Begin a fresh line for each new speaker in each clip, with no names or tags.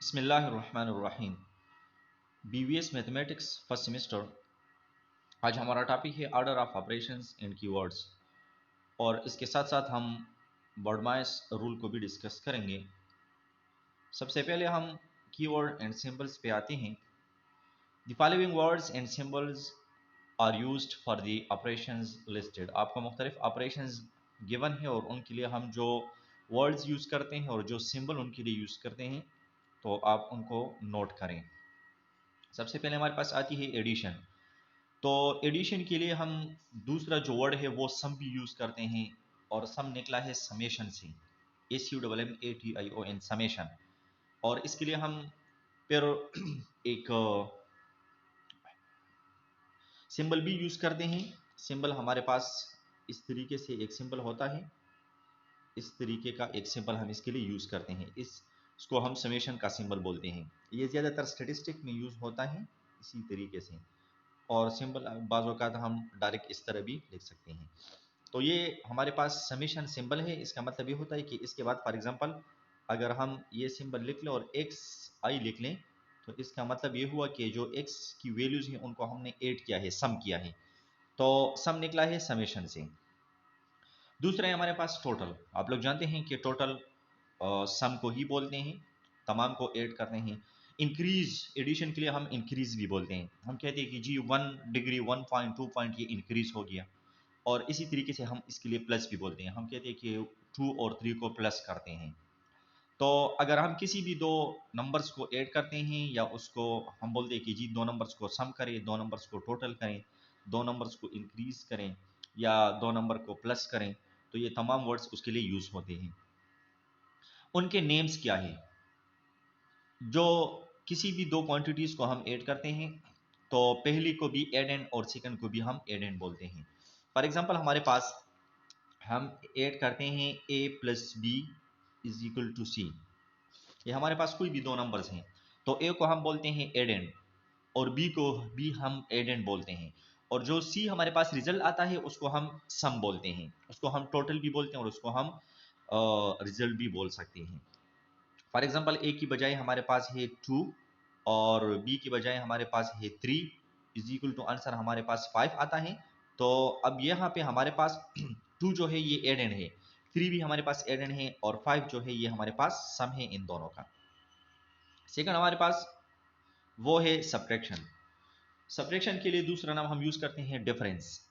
बिस्मिल्लाहिर्रहमानिर्रहीम। BVS mathematics first semester. आज हमारा टॉपिक है order of operations and keywords, और इसके साथ साथ हम बॉडमाइस रूल को भी डिस्कस करेंगे। सबसे पहले हम कीवर्ड एंड सिंबल्स पे आते हैं। The following words and symbols are used for the operations listed. आपको मुख्तलिफ ऑपरेशंस गिवन है और उनके लिए हम जो वर्ड्स यूज़ करते हैं और जो सिंबल उनके लिए यूज़ करते हैं, तो आप उनको नोट करें। सबसे पहले हमारे पास आती है एडिशन। तो एडिशन के लिए हम दूसरा जो वर्ड है वो सम भी यूज़ करते हैं, और सम निकला है समेशन से, SUMMATION, समेशन। और इसके लिए हम फिर एक सिंबल भी यूज़ करते हैं। सिंबल हमारे पास इस तरीके से एक सिंबल होता है, इस तरीके का एक सिंबल हम इसके लिए यूज़ करते हैं। इसको हम समेशन का सिंबल बोलते हैं। ये ज़्यादातर स्टेटिस्टिक में यूज़ होता है इसी तरीके से, और सिंबल बाज़ औक़ात हम डायरेक्ट इस तरह भी लिख सकते हैं। तो ये हमारे पास समेशन सिंबल है। इसका मतलब ये होता है कि इसके बाद फॉर एग्जांपल अगर हम ये सिंबल लिख लें और एक्स आई लिख लें, तो इसका मतलब ये हुआ कि जो एक्स की वैल्यूज़ हैं उनको हमने ऐड किया है, सम किया है। तो सम निकला है समेशन से। दूसरा है हमारे पास टोटल। आप लोग जानते हैं कि टोटल सम को ही बोलते हैं, तमाम को ऐड करते हैं। इंक्रीज, एडिशन के लिए हम इंक्रीज भी बोलते हैं। हम कहते हैं कि जी 1 डिग्री 1 पॉइंट 2 पॉइंट ये इंक्रीज हो गया। और इसी तरीके से हम इसके लिए प्लस भी बोलते हैं। हम कहते हैं कि 2 और 3 को प्लस करते हैं। तो अगर हम किसी भी दो नंबर्स को ऐड करते हैं, या उसको हम बोलते हैं कि जी दो नंबर्स को सम करें, दो नंबर्स को टोटल करें, दो नंबर्स को इंक्रीज करें, या दो नंबर को प्लस करें, तो ये तमाम वर्ड्स उसके लिए यूज़ होते हैं। उनके नेम्स क्या है? जो किसी भी दो क्वांटिटीज़ को हम ऐड करते हैं, तो पहली को भी एड एंड और सेकंड को भी हम एड एंड बोलते हैं। फॉर एग्जांपल हमारे पास हम ऐड करते हैं a plus B is equal to C. ये हमारे पास कोई भी दो नंबर्स हैं, तो a को हम बोलते हैं एड एंड, और b को भी हम एड एंड बोलते हैं। और जो c हमारे पास रिजल्ट आता है उसको हम सम बोलते हैं, उसको हम टोटल भी बोलते हैं, और उसको हम रिजल्ट भी बोल सकते हैं। फॉर एग्जांपल a की बजाय हमारे पास है 2, और b की बजाय हमारे पास है 3 इज इक्वल टू आंसर हमारे पास 5 आता है। तो अब यहाँ पे हमारे पास 2 जो है ये एड एंड है, 3 भी हमारे पास एड एंड है, और 5 जो है ये हमारे पास सम है इन दोनों का। सेकंड हमारे पास वो है सब्ट्रैक्शन। सब्ट्रैक्शन के लिए दूसरा नाम हम यूज करते हैं डिफरेंस,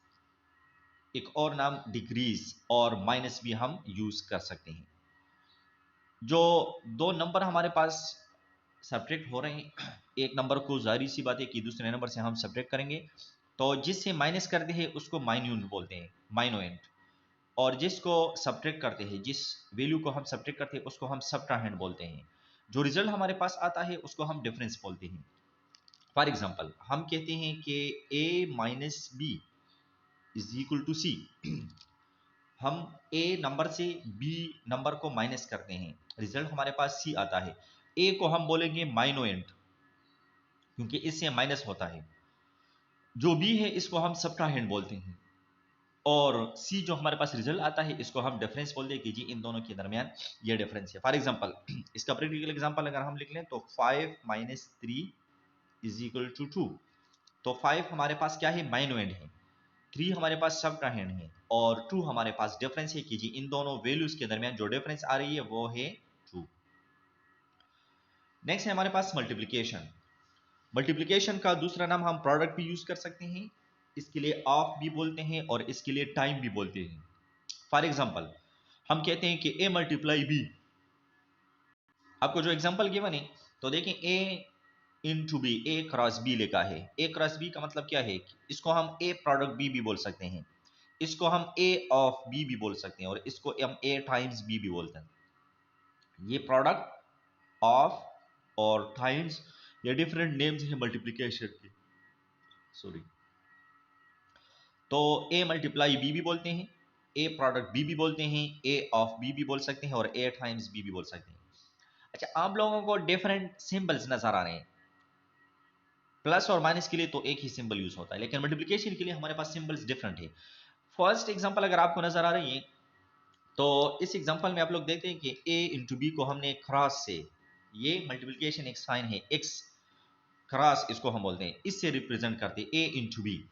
एक और नाम डिक्रीज और माइनस भी हम यूज कर सकते हैं। जो दो नंबर हमारे पास सब्ट्रैक्ट हो रहे हैं, एक नंबर को जाहिर सी बात है कि दूसरे नंबर से हम सब्ट्रैक्ट करेंगे, तो जिससे माइनस करते हैं उसको माइन्यूट बोलते हैं, माइनोएंट। और जिसको सब्ट्रैक्ट करते हैं, जिस वैल्यू को हम सब्ट्रैक्ट करते हैं उसको हम सबट्राहेंड बोलते हैं। जो रिजल्ट हमारे पास आता है उसको हम डिफरेंस बोलते हैं। फॉर एग्जांपल हम कहते हैं कि a minus B is equal to C. हम a नंबर से b नंबर को माइनस करते हैं, रिजल्ट हमारे पास c आता है। a को हम बोलेंगे माइनोएंट, क्योंकि इससे माइनस होता है। जो b है इसको हम सबट्राहेंड बोलते हैं, और c जो हमारे पास रिजल्ट आता है इसको हम डिफरेंस बोलते हैं कि जी इन दोनों के दरमियान ये डिफरेंस है। फॉर एग्जांपल इसका प्रैक्टिकल एग्जांपल अगर हम लिख लें, तो 5 माइनस 3 इज इक्वल टू 2। तो 5 हमारे पास क्या है, माइनोएंड है, 3 हमारे पास सबट्राहेंड है, और 2 हमारे पास डिफरेंस है कि जी इन दोनों वैल्यूज के दरमियान जो डिफरेंस आ रही है वो है 2। नेक्स्ट है हमारे पास मल्टीप्लिकेशन। मल्टीप्लिकेशन का दूसरा नाम हम प्रोडक्ट भी यूज कर सकते हैं, इसके लिए ऑफ भी बोलते हैं, और इसके लिए टाइम भी बोलते हैं। फॉर एग्जाम्पल हम कहते हैं कि a मल्टीप्लाई b। आपको जो एग्जाम्पल गिवन है, तो देखें a into B, A cross B लिखा है। ए क्रॉस बी का मतलब क्या है? इसको हम ए प्रोडक्ट बी भी बोल सकते हैं, इसको हम ए ऑफ बी भी बोल सकते हैं, और इसको हम ए टाइम्स बी भी बोलते हैं। ये प्रोडक्ट, ऑफ और टाइम्स, ये डिफरेंट नेम्स हैं मल्टीप्लिकेशन के। सॉरी। तो ए मल्टीप्लाई बी भी बोलते हैं, ए प्रोडक्ट बी भी बोलते हैं, ए ऑफ बी भी बोल सकते हैं, और ए टाइम्स बी भी बोल सकते हैं। अच्छा, आप लोगों को डिफरेंट सिंबल्स नजर आ रहे हैं। प्लस और माइनस के लिए तो एक ही सिंबल यूज होता है, लेकिन मल्टीप्लिकेशन के लिए हमारे पास सिंबल्स डिफरेंट है। फर्स्ट एग्जांपल अगर आपको नजर आ रही है, तो इस एग्जांपल में आप लोग देखते हैं कि a इंटू बी को हमने क्रॉस से ये मल्टीप्लिकेशन एक साइन है, एक्स क्रॉस इसको हम बोलते हैं, इससे रिप्रेजेंट करते हैं ए इंटू बी।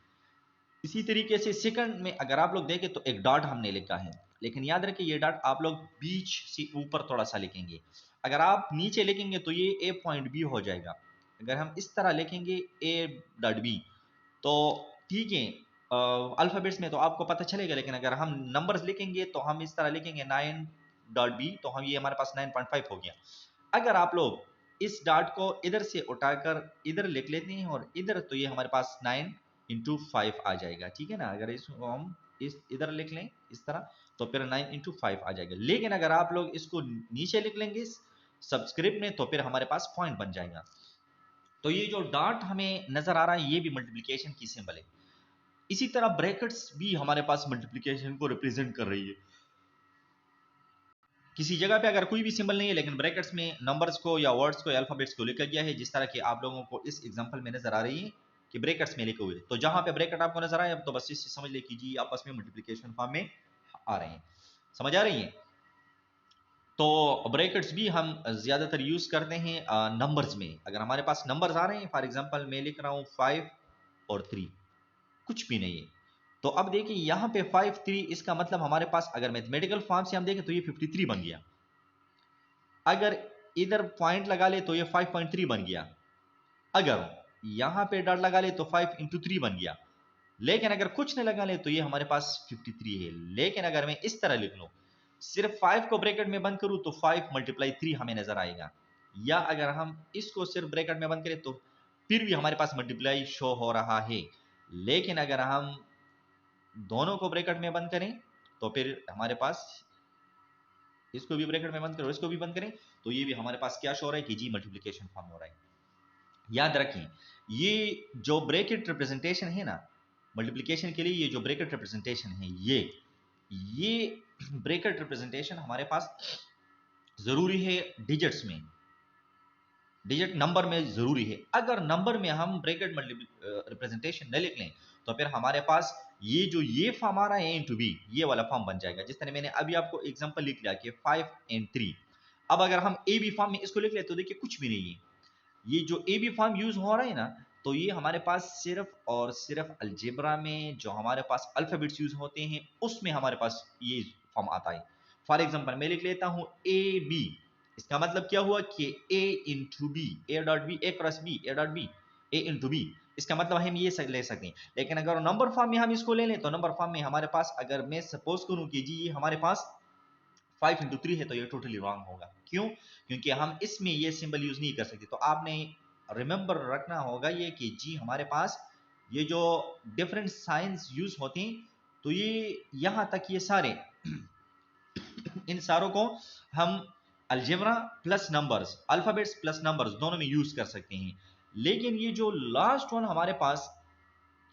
इसी तरीके से सेकंड में अगर आप लोग देखें तो एक डॉट हमने लिखा है, लेकिन याद रखिए ये डॉट आप लोग बीच से ऊपर थोड़ा सा लिखेंगे। अगर आप नीचे लिखेंगे तो ये ए पॉइंट बी हो जाएगा। अगर हम इस तरह लिखेंगे ए डॉट बी तो ठीक है, अल्फ़ाबेट्स में तो आपको पता चलेगा, लेकिन अगर हम नंबर्स लिखेंगे तो हम इस तरह लिखेंगे 9 डॉट बी, तो हम ये हमारे पास 9.5 हो गया। अगर आप लोग इस डॉट को इधर से उठाकर इधर लिख लेते हैं और इधर, तो ये हमारे पास 9 इंटू 5 आ जाएगा, ठीक है ना। अगर इसको हम इस इधर लिख लें इस तरह तो फिर 9 इंटू 5 आ जाएगा। लेकिन अगर आप लोग इसको नीचे लिख लेंगे सबस्क्रिप्ट में तो फिर हमारे पास पॉइंट बन जाएगा। तो ये जो डॉट हमें नजर आ रहा है ये भी मल्टीप्लिकेशन की सिंबल है। इसी तरह ब्रैकेट्स भी हमारे पास मल्टीप्लिकेशन को रिप्रेजेंट कर रही है। किसी जगह पे अगर कोई भी सिंबल नहीं है लेकिन ब्रैकेट्स में नंबर्स को या वर्ड्स को या अल्फाबेट्स को लिखा गया है, जिस तरह की आप लोगों को इस एग्जांपल में नजर आ रही है कि ब्रैकेट्स में लिखे हुए, तो जहां पे ब्रैकेट आपको नजर आए तो बस इससे समझ ले कि जी आपस में मल्टीप्लिकेशन फॉर्म में आ रहे हैं। समझ आ रही है। तो ब्रैकेट्स भी हम ज्यादातर यूज करते हैं नंबर्स में। अगर हमारे पास नंबर्स आ रहे हैं, फॉर एग्जाम्पल मैं लिख रहा हूँ 5 और 3, कुछ भी नहीं है, तो अब देखिए यहाँ पे 5 3, इसका मतलब हमारे पास अगर मैथमेटिकल फॉर्म से हम देखें तो ये 53 बन गया। अगर इधर पॉइंट लगा ले तो ये 5.3 बन गया। अगर यहां पे डॉट लगा ले तो 5 इंटू 3 बन गया। लेकिन अगर कुछ नहीं लगा ले तो ये हमारे पास 53 है। लेकिन अगर मैं इस तरह लिख लूं, सिर्फ 5 को ब्रैकेट में बंद करूं तो 5 मल्टीप्लाई 3 हमें नजर आएगा। या अगर हम इसको सिर्फ ब्रैकेट में बंद करें तो फिर भी हमारे पास मल्टीप्लाई शो हो रहा है। लेकिन अगर हम दोनों को ब्रैकेट में बंद करें तो फिर हमारे पास, इसको भी ब्रैकेट में बंद करो इसको भी बंद करें तो ये भी हमारे पास क्या शो हो रहा है कि जी मल्टीप्लिकेशन फॉर्म हो रहा है। याद रखें ये जो ब्रैकेट रिप्रेजेंटेशन है ना मल्टीप्लिकेशन के लिए, ये जो ब्रैकेट रिप्रेजेंटेशन है ये ब्रैकेट रिप्रेजेंटेशन हमारे पास जरूरी है डिजिट्स में, डिजिट नंबर में जरूरी है। अगर नंबर में हम ब्रैकेट रिप्रेजेंटेशन न लिख लें तो फिर हमारे पास ये फॉर्म आ रहा है ए इंटू बी, ये वाला फॉर्म बन जाएगा। जिस तरह मैंने अभी आपको एग्जांपल लिख लिया कि 5 and 3। अब अगर हम ए बी फॉर्म में इसको लिख ले तो देखिए कुछ भी नहीं है। ये जो ए बी फॉर्म यूज हो रहा है ना, तो ये हमारे पास सिर्फ और सिर्फ अलजेब्रा में जो हमारे पास अल्फाबेट्स यूज होते हैं उसमें हमारे पास ये फॉर्म आता है। फॉर एग्जाम्पल मैं लिख लेता हूं ए बी, इसका मतलब क्या हुआ कि A into B, A dot B, A cross B, A dot B, A into B, इसका मतलब हम ये ले सकते हैं। लेकिन अगर नंबर फॉर्म में हम इसको ले लें तो नंबर फॉर्म में हमारे पास, अगर मैं सपोज करूं कि जी ये हमारे पास 5 इंटू 3 है तो ये टोटली रॉन्ग होगा। क्यों? क्योंकि हम इसमें ये सिंबल यूज नहीं कर सकते। तो आपने रिमेंबर रखना होगा ये कि जी हमारे पास ये जो डिफरेंट साइंस यूज होते हैं तो ये यहां तक ये सारे इन सारों को हम algebra plus numbers, alphabets plus numbers दोनों में यूज कर सकते हैं। लेकिन ये जो लास्ट वन हमारे पास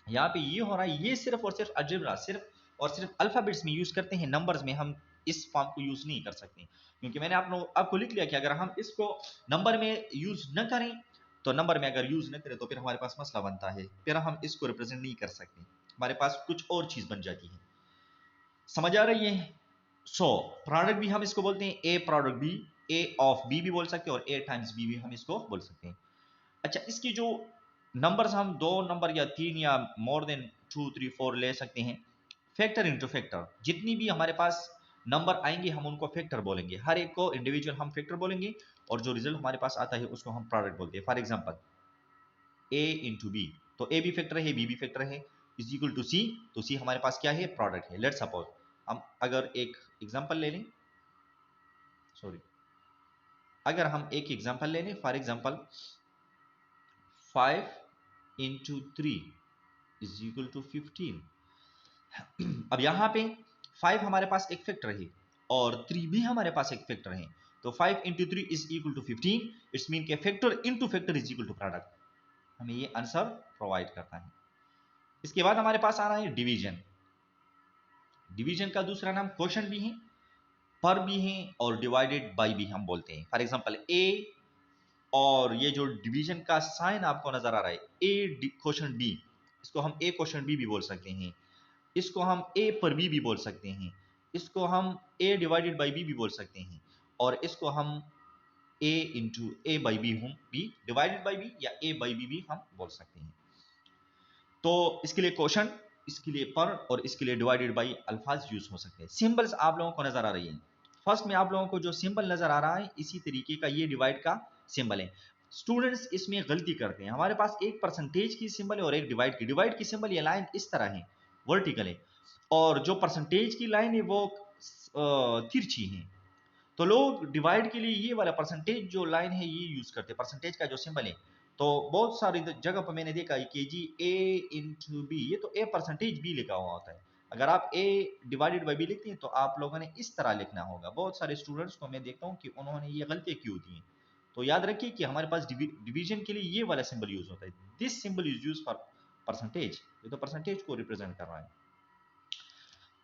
यहाँ पे ये हो रहा है, ये सिर्फ और सिर्फ अलजेब्रा, सिर्फ और सिर्फ अल्फाबेट्स में यूज करते हैं, नंबर्स में हम इस फॉर्म को यूज नहीं कर सकते। क्योंकि मैंने आपको लिख लिया कि अगर हम इसको नंबर में यूज न करें तो नंबर में अगर यूज न करें तो फिर हमारे पास मसला बनता है, फिर हम इसको रिप्रेजेंट नहीं कर सकते, हमारे पास कुछ और चीज बन जाती है। समझ आ रही है। सो प्रोडक्ट भी हम इसको बोलते हैं A product B, A of B भी बोल सकते हैं और ए टाइम्स बी भी हम इसको बोल सकते हैं। अच्छा, इसकी जो नंबर्स हम 2 नंबर या 3 या मोर देन 2 3 4 ले सकते हैं। फैक्टर इनटू फैक्टर, जितनी भी हमारे पास नंबर आएंगे हम उनको फैक्टर बोलेंगे, हर एक को इंडिविजुअल हम फैक्टर बोलेंगे और जो रिजल्ट हमारे पास आता है उसको हम प्रोडक्ट बोलते हैं। For example A into B, तो ए भी फैक्टर है बी भी फैक्टर है, इज इक्वल टू सी, तो सी हमारे पास क्या है प्रोडक्ट है। लेट सपोज हम अगर एक एग्जांपल ले लें, सॉरी अगर हम एक एग्जांपल ले लें, for example 5 into 3 is equal to 15। अब यहाँ पे 5 हमारे पास एक फैक्टर है और 3 भी हमारे पास एक फैक्टर है, तो 5 into 3 is equal to 15। It's mean के factor into factor is equal to product, हमें ये आंसर प्रोवाइड करता है। इसके बाद हमारे पास आ रहा है डिवीजन। डिवीजन का दूसरा नाम क्वोशंट भी है, पर भी है और डिवाइडेड बाई भी हम बोलते हैं। फॉर एग्जांपल ए, और ये जो डिवीजन का साइन आपको नजर आ रहा है ए क्वोशंट बी, इसको हम ए क्वोशंट बी भी बोल सकते हैं, इसको हम ए पर बी भी बोल सकते हैं, इसको हम ए डिवाइडेड बाई बी भी बोल सकते हैं और इसको हम a into A by B हम बी डिवाइडेड बाई बी या a बाई बी भी हम बोल सकते हैं। तो इसके लिए क्वेश्चन, इसके लिए पर और इसके लिए डिवाइडेड बाई अल्फाज यूज हो सकते हैं। सिंबल्स आप लोगों को नजर आ रही है। फर्स्ट में आप लोगों को जो सिंबल नजर आ रहा है इसी तरीके का ये डिवाइड का सिंबल है। स्टूडेंट्स इसमें गलती करते हैं। हमारे पास एक परसेंटेज की सिंबल है और एक डिवाइड की सिंबल, ये लाइन इस तरह है, वर्टिकल है, और जो परसेंटेज की लाइन है वो तिरछी है। तो लोग डिवाइड के लिए ये वाला परसेंटेज जो लाइन है ये यूज करते हैं, परसेंटेज का जो सिंबल है। तो बहुत सारी जगह पर मैंने देखा है कि जी a इंटू बी, ये तो a परसेंटेज b लिखा हुआ होता है। अगर आप a डिवाइडेड बाई b लिखते हैं तो आप लोगों ने इस तरह लिखना होगा। बहुत सारे स्टूडेंट्स को मैं देखता हूँ कि उन्होंने ये गलती क्यों दी है। तो याद रखिए कि हमारे पास डिवीजन के लिए ये वाला सिंबल यूज होता है। This symbol is use for percentage, ये तो परसेंटेज को रिप्रेजेंट कर रहा है।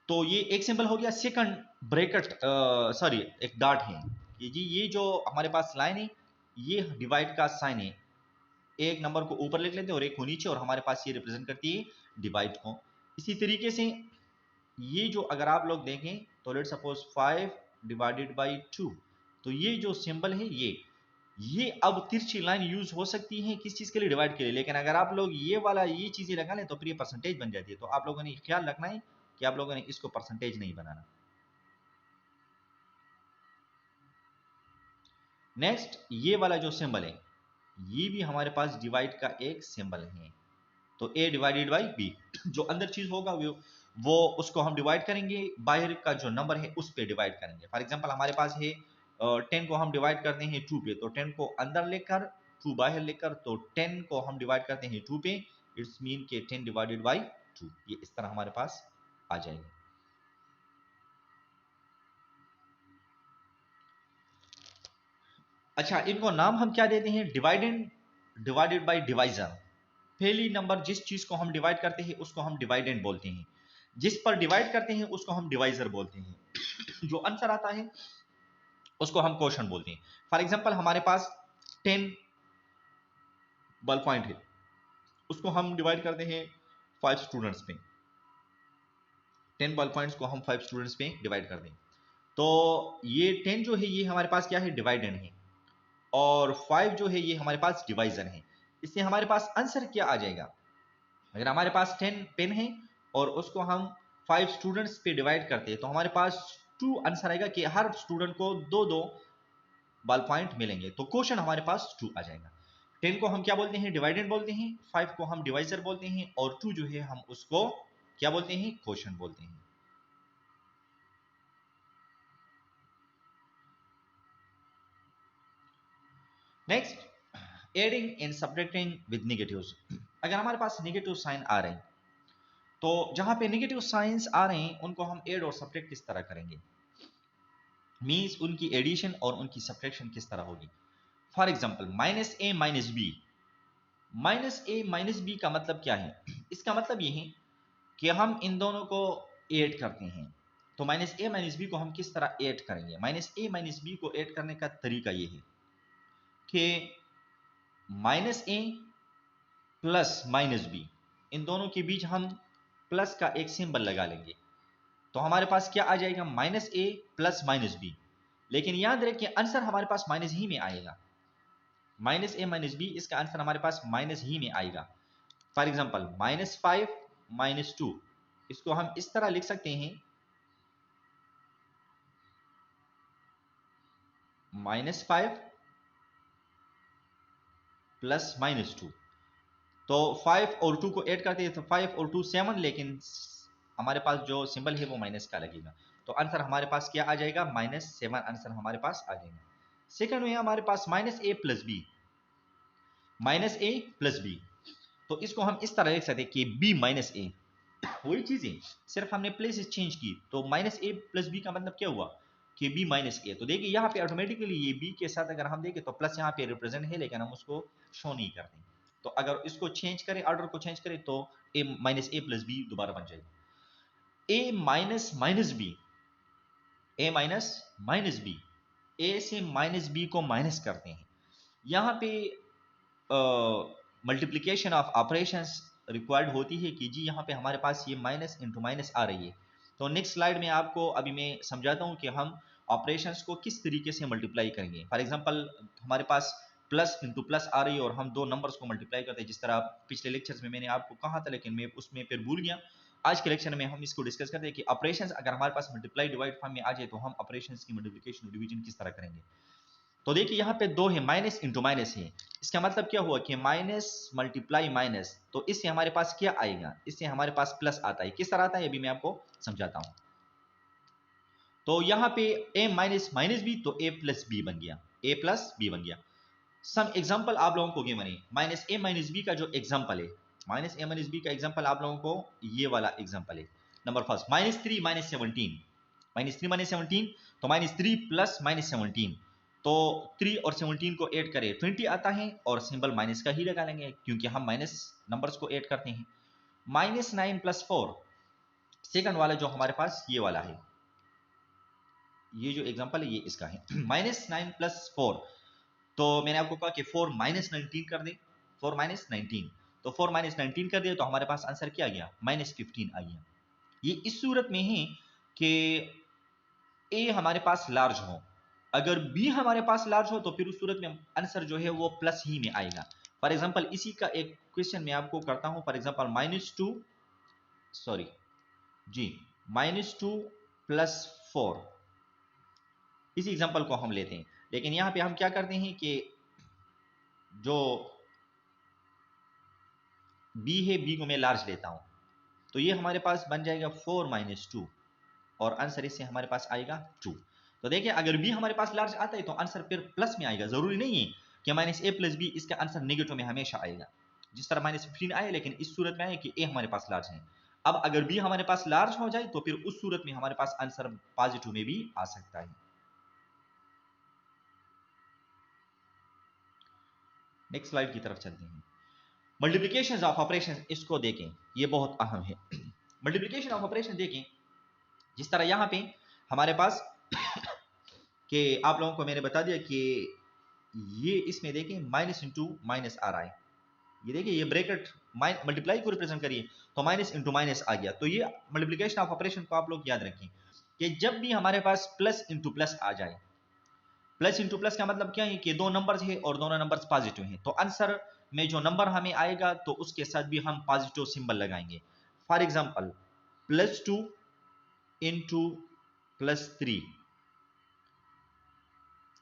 तो ये एक सिंबल हो गया। सेकंड ब्रैकेट, सॉरी एक डॉट है कि जी ये जो हमारे पास लाइन है ये डिवाइड का साइन है। एक नंबर को ऊपर लिख लेते हैं और एक को नीचे, और हमारे पास ये रिप्रेजेंट करती है डिवाइड को। इसी तरीके से ये जो अगर आप लोग देखें तो लेट्स सपोज 5 डिवाइडेड बाई 2, तो ये जो सिंबल है ये अब तिरछी लाइन यूज हो सकती है किस चीज के लिए, डिवाइड के लिए। लेकिन अगर आप लोग ये वाला ये चीजें लगा लें तो फिर ये परसेंटेज बन जाती है। तो आप लोगों ने ख्याल रखना है कि आप लोगों ने इसको परसेंटेज नहीं बनाना। नेक्स्ट ये वाला जो सिंबल है ये भी हमारे पास डिवाइड का एक सिंबल है। तो a डिवाइडेड बाई b, जो अंदर चीज होगा वो उसको हम डिवाइड करेंगे, बाहर का जो नंबर है उस पे डिवाइड करेंगे। फॉर एग्जांपल हमारे पास है 10 को हम डिवाइड करते हैं 2 पे, तो 10 को अंदर लेकर 2 बाहर लेकर, तो 10 को हम डिवाइड करते हैं 2 पे, इट्स मीन के 10 डिवाइडेड बाई 2, ये इस तरह हमारे पास आ जाएगा। अच्छा, इनको नाम हम क्या देते हैं, डिवाइडेड बाई डिवाइजर। पहली नंबर जिस चीज को हम डिवाइड करते हैं उसको हम डिवाइडेंड बोलते हैं, जिस पर डिवाइड करते हैं उसको हम डिवाइजर बोलते हैं। जो आंसर आता है उसको हम क्वोशंट बोलते हैं। फॉर एग्जांपल हमारे पास 10 बॉल पॉइंट है, उसको हम डिवाइड करते हैं 5 स्टूडेंट्स पे। 10 बॉल पॉइंट्स को हम 5 स्टूडेंट्स पे डिवाइड कर दें तो ये 10 जो है ये हमारे पास क्या है, डिवाइडेंड है, और 5 जो है ये हमारे पास डिवाइजर है। इससे हमारे पास आंसर क्या आ जाएगा, अगर हमारे पास 10 पेन है और उसको हम 5 स्टूडेंट्स पे डिवाइड करते हैं तो हमारे पास 2 आंसर आएगा कि हर स्टूडेंट को 2-2 बॉल पॉइंट मिलेंगे। तो क्वेश्चन हमारे पास 2 आ जाएगा। 10 को हम क्या बोलते हैं, डिवाइडेंड बोलते हैं, 5 को हम डिवाइजर बोलते हैं, और 2 जो है हम उसको क्या बोलते हैं, क्वेश्चन बोलते हैं। Next, adding and subtracting with negatives. अगर हमारे पास नेगेटिव साइन आ रहे हैं तो जहां पे नेगेटिव साइंस आ रहे हैं उनको हम ऐड और सब्ट्रैक्ट किस तरह करेंगे, मींस उनकी एडिशन और उनकी सब्ट्रैक्शन किस तरह होगी। For example minus A minus B, minus A minus B का मतलब क्या है, इसका मतलब ये है कि हम इन दोनों को ऐड करते हैं। तो माइनस ए माइनस बी को हम किस तरह ऐड करेंगे, माइनस ए माइनस बी को ऐड करने का तरीका ये है कि minus A plus minus B, इन दोनों के बीच हम प्लस का एक सिंबल लगा लेंगे तो हमारे पास क्या आ जाएगा, minus A plus minus B. लेकिन याद रखिए आंसर हमारे पास माइनस ही में आएगा, माइनस ए माइनस बी, इसका आंसर हमारे पास माइनस ही में आएगा। फॉर एग्जांपल माइनस 5 माइनस 2, इसको हम इस तरह लिख सकते हैं, माइनस 5 प्लस माइनस 2। तो 5 और 2 को ऐड करते हैं तो 5 और 2 7, लेकिन हमारे पास जो सिंबल है वो माइनस का लगेगा। तो आंसर हमारे पास क्या आ जाएगा, -7 आंसर हमारे पास आ जाएगा। सेकंड में हमारे पास minus A plus B, minus A plus B, तो इसको हम इस तरह लिख सकते हैं कि b माइनस ए, वही चीजें सिर्फ हमने प्लेसेस चेंज की। तो माइनस ए प्लस बी का मतलब क्या हुआ कि b माइनस ए। तो देखिए यहाँ पे ऑटोमेटिकली ये b के साथ अगर हम देखें तो प्लस यहाँ पे रिप्रेजेंट है, लेकिन हम उसको शो नहीं करते। तो अगर इसको चेंज करें, ऑर्डर को चेंज करें तो a minus A plus B दोबारा बन जाएगा a minus minus B, a minus minus B, a से माइनस बी को माइनस करते हैं। यहाँ पे मल्टीप्लिकेशन ऑफ ऑपरेशंस रिक्वायर्ड होती है कि जी यहाँ पे हमारे पास ये माइनस इंटू माइनस आ रही है। तो नेक्स्ट स्लाइड में आपको अभी मैं समझाता हूँ कि हम ऑपरेशंस को किस तरीके से मल्टीप्लाई करेंगे। फॉर एग्जांपल हमारे पास प्लस इंटू प्लस आ रही है और हम दो नंबर्स को मल्टीप्लाई करते हैं, जिस तरह पिछले लेक्चर्स में मैंने आपको कहा था लेकिन मैं उसमें फिर भूल गया। आज के लेक्चर में हम इसको डिस्कस करते हैं कि ऑपरेशंस अगर हमारे पास मल्टीप्लाई डिवाइड फॉर्म में आ जाए तो हम ऑपरेशंस की मल्टीप्लिकेशन और डिवीजन किस तरह करेंगे। तो देखिए यहाँ पे दो है, माइनस इंटू माइनस है। इसका मतलब क्या हुआ कि माइनस मल्टीप्लाई माइनस, तो इससे हमारे पास क्या आएगा, इससे हमारे पास प्लस आता है। किस तरह आता है अभी मैं आपको समझाता हूं। तो यहाँ पे a माइनस माइनस बी, तो a प्लस बी बन गया, a प्लस बी बन गया। सम एग्जांपल आप लोगों को ये बने, माइनस a माइनस बी का जो एग्जांपल है, माइनस a माइनस बी का एग्जांपल आप लोगों को ये वाला एग्जांपल है। Number first minus 3 minus 17, minus 3 minus 17, तो माइनस 3 प्लस माइनस 17, तो 3 और 17 को ऐड करें 20 आता है और सिंबल माइनस का ही लगा लेंगे क्योंकि हम माइनस नंबर्स को ऐड करते हैं। माइनस 9 प्लस 4, सेकंड वाला जो हमारे पास ये वाला है, ये जो एग्जांपल है ये इसका है। माइनस 9 प्लस 4, तो मैंने आपको कहा कि 4 माइनस 19 कर दे, 4 माइनस 19, तो 4 माइनस 19 कर दिया तो हमारे पास आंसर क्या आ गया, माइनस 15 आ गया। ये इस सूरत में है कि ए हमारे पास लार्ज हो, अगर बी हमारे पास लार्ज हो तो फिर उस सूरत में आंसर जो है वो प्लस ही में आएगा। फॉर एग्जांपल इसी का एक क्वेश्चन मैं आपको करता हूं। फॉर एग्जांपल माइनस 2 प्लस 4, इसी एग्जांपल को हम लेते हैं, लेकिन यहां पे हम क्या करते हैं कि जो बी है बी को मैं लार्ज लेता हूं, तो ये हमारे पास बन जाएगा 4 माइनस 2 और आंसर इससे हमारे पास आएगा 2। तो देखिए अगर बी हमारे पास लार्ज आता है तो आंसर फिर प्लस में आएगा, जरूरी नहीं है कि माइनस ए प्लस बी, इसका आंसर नेगेटिव में हमेशा आएगा। जिस तरह माइनस 15 आए लेकिन इस सूरत में आए कि ए हमारे पास लार्ज है। अब अगर बी हमारे पास लार्ज हो जाए तो फिर उस सूरत में हमारे पास आंसर पॉजिटिव में भी आ सकता है। नेक्स्ट स्लाइड की तरफ चलते हैं। मल्टीप्लिकेशन ऑफ ऑपरेशन, इसको देखें, ये बहुत अहम है। मल्टीप्लिकेशन ऑफ ऑपरेशन देखें, जिस तरह यहां पे हमारे पास कि आप लोगों को मैंने बता दिया कि ये इसमें देखें माइनस इंटू माइनस आ रहा है, ये देखिए ये ब्रैकेट मल्टीप्लाई को रिप्रेजेंट करिए तो माइनस इंटू माइनस आ गया। तो ये मल्टीप्लिकेशन ऑफ ऑपरेशन को आप लोग याद रखें कि जब भी हमारे पास प्लस इंटू प्लस आ जाए, प्लस इंटू प्लस का मतलब क्या है कि दो नंबर्स है और दोनों नंबर्स पॉजिटिव हैं, तो आंसर में जो नंबर हमें आएगा तो उसके साथ भी हम पॉजिटिव सिंबल लगाएंगे। For example plus 2 into plus 3,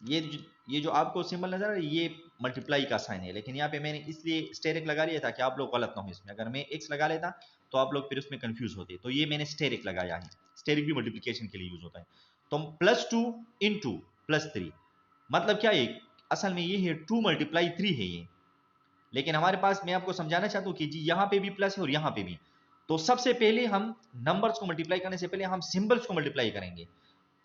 ये जो आपको सिंबल नजर आ रहा है ये मल्टीप्लाई का साइन है, लेकिन यहाँ पे मैंने इसलिए स्टेरिक लगा लिया था कि आप लोग गलत ना हो इसमें। अगर मैं एक्स लगा लेता तो आप लोग फिर उसमें कंफ्यूज होते, तो ये मैंने स्टेरिक लगाया है। स्टेरिक भी मल्टीप्लिकेशन के लिए यूज होता है। तो प्लस 2 इंटू प्लस 3 मतलब क्या है, असल में ये है 2 मल्टीप्लाई 3 है ये, लेकिन हमारे पास मैं आपको समझाना चाहता हूँ कि जी यहाँ पे भी प्लस है और यहाँ पे भी। तो सबसे पहले हम नंबर्स को मल्टीप्लाई करने से पहले हम सिंबल्स को मल्टीप्लाई करेंगे।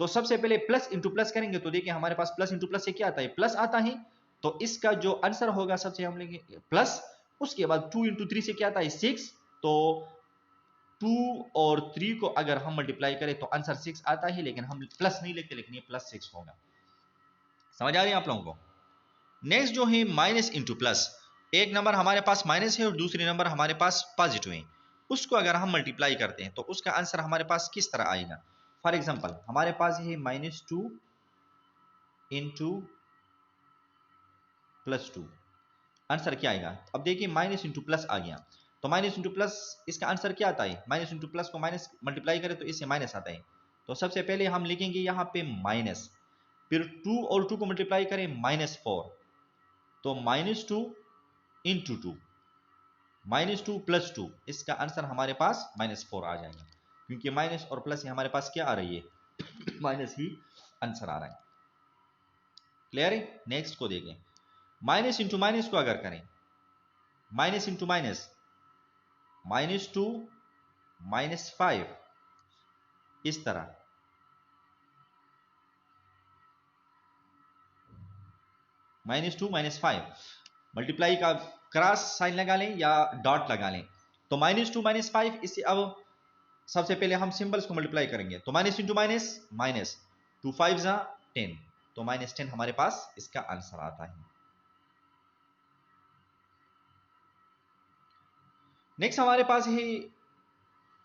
तो सबसे पहले प्लस इंटू प्लस करेंगे तो देखिए हमारे पास प्लस इंटू प्लस से क्या आता है, प्लस आता है। तो इसका जो आंसर होगा सबसे हम लेंगे प्लस, उसके बाद 2 इंटू 3 से क्या आता है 6, तो 2 और 3 को अगर हम मल्टीप्लाई करें तो आंसर 6 आता है, लेकिन हम प्लस नहीं लिखते, लेकिन ये प्लस 6 होगा। समझ आ रही है आप लोगों को। नेक्स्ट जो है माइनस इंटू प्लस, एक नंबर हमारे पास माइनस है और दूसरी नंबर हमारे पास पॉजिटिव है, उसको अगर हम मल्टीप्लाई करते हैं तो उसका आंसर हमारे पास किस तरह आएगा। फॉर एग्जांपल हमारे पास है माइनस 2 इंटू प्लस 2, आंसर क्या आएगा। अब देखिए माइनस इंटू प्लस आ गया, तो माइनस इंटू प्लस इसका आंसर क्या आता है, माइनस इंटू प्लस को माइनस मल्टीप्लाई करें तो इससे माइनस आता है। तो सबसे पहले हम लिखेंगे यहाँ पे माइनस, फिर 2 और 2 को मल्टीप्लाई करें -4, तो -2 इंटू 2, -2 प्लस 2, इसका आंसर हमारे पास -4 आ जाएगा, क्योंकि माइनस और प्लस हमारे पास क्या आ रही है माइनस ही आंसर आ रहा है। क्लियर है। नेक्स्ट को देखें, माइनस इंटू माइनस को अगर करें, माइनस इंटू माइनस, -2 -5, इस तरह -2 -5 मल्टीप्लाई का क्रॉस साइन लगा लें या डॉट लगा लें, तो -2 -5, इससे अब सबसे पहले हम सिंबल्स को मल्टीप्लाई करेंगे, तो माइनस इंटू माइनस माइनस, 2 5 10, तो -10 हमारे पास इसका आंसर आता है। नेक्स्ट हमारे पास है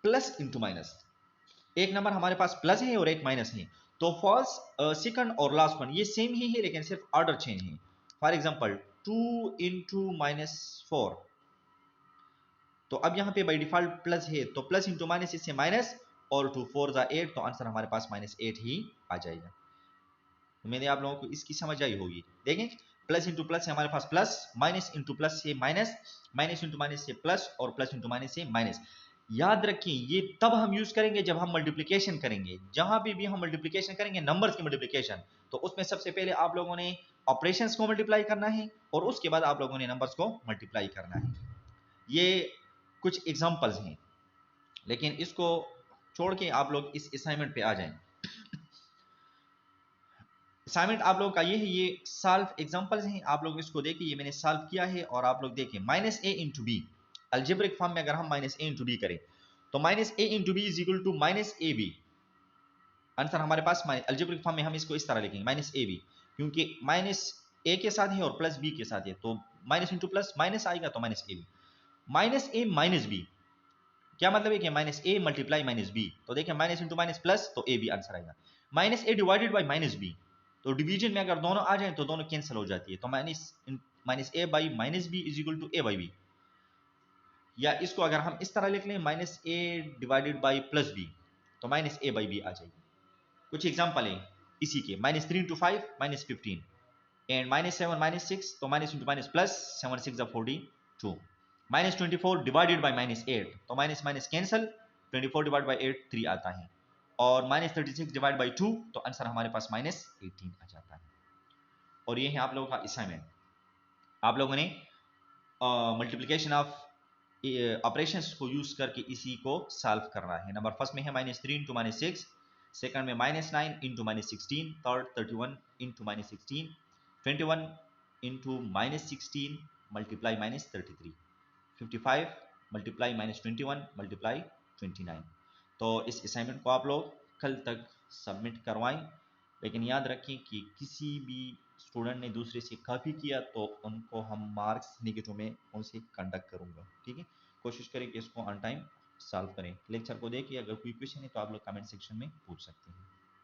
प्लस इंटू माइनस, एक नंबर हमारे पास प्लस है और एक माइनस है, तो फर्स्ट, सेकंड और लास्ट वन ये सेम ही है, लेकिन सिर्फ ऑर्डर चेंज है। फॉर एग्जांपल 2 इंटू माइनस 4, तो अब यहाँ पे बाई डिफॉल्ट प्लस है, तो प्लस इंटू माइनस इससे माइनस, और 2 4 जा 8, तो आंसर हमारे पास -8 ही आ जाएगा। मैंने आप लोगों को इसकी समझ आई होगी। देखें, प्लस इंटू प्लस से हमारे पास प्लस, माइनस इंटू प्लस से माइनस, माइनस इंटू माइनस से प्लस, और प्लस इंटू माइनस से माइनस। याद रखें ये तब हम यूज करेंगे जब हम मल्टीप्लिकेशन करेंगे। जहां भी हम मल्टीप्लिकेशन करेंगे, नंबर्स की मल्टीप्लिकेशन, तो उसमें सबसे पहले आप लोगों ने ऑपरेशंस को मल्टीप्लाई करना है, और उसके बाद आप लोगों ने नंबर्स को मल्टीप्लाई करना है। ये कुछ एग्जांपल्स हैं, लेकिन इसको छोड़ के आप लोग इस असाइनमेंट पे आ जाएं। असाइनमेंट आप लोगों का ये है, ये सॉल्व एग्जांपल्स हैं, आप लोग इसको देखिए, ये मैंने सॉल्व किया है, और आप लोग देखिए -a into B, algebraic form में अगर हम -a इंटू बी करें, तो -a into B is equal to -ab। Answer हमारे पास अलजेब्रिक फॉर्म में हम इसको इस तरह लिखेंगे -ab, क्योंकि -a के साथ है और प्लस b के साथ है, तो माइनस इंटू प्लस माइनस आएगा, तो -ab। -a माइनस b क्या मतलब है कि -a मल्टीप्लाई -b, तो देखिए माइनस इंटू माइनस प्लस, तो ab आंसर आएगा। -a डिवाइडेड बाई -b, तो डिवीजन में अगर दोनों आ जाए तो दोनों कैंसिल हो जाती है, तो -a by -b is equal to a by b। या इसको अगर हम इस तरह लिख लें, -a डिवाइडेड बाई +b, तो -a बाई b आ जाएगी। कुछ एग्जांपल है इसी के, -3 इंटू 5 -15, एंड -7 -6, तो minus into minus plus, 7 6 42, -24 divided by -8, तो minus minus cancel, 24 divide by 8 3 आता है, और -36 डिवाइड बाई 2, तो आंसर हमारे पास -18 आ जाता है। और ये है आप लोगों का असाइनमेंट। आप लोगों ने मल्टीप्लिकेशन ऑफ ऑपरेशंस को यूज करके इसी को सॉल्व करना है। नंबर फर्स्ट में है -3 इंटू -6, सेकंड में -9 into -16, third 31 into -16, 21 into -16 multiply -33, 55 multiply -21 multiply 29। तो इस असाइनमेंट को आप लोग कल तक सबमिट करवाएं, लेकिन याद रखें कि किसी भी स्टूडेंट ने दूसरे से कॉपी किया तो उनको हम मार्क्स नेगेटिव में उनसे कंडक्ट करूंगा, ठीक है। कोशिश करें कि इसको ऑन टाइम सॉल्व करें। लेक्चर को देखिए, अगर कोई क्वेश्चन है तो आप लोग कमेंट सेक्शन में पूछ सकते हैं।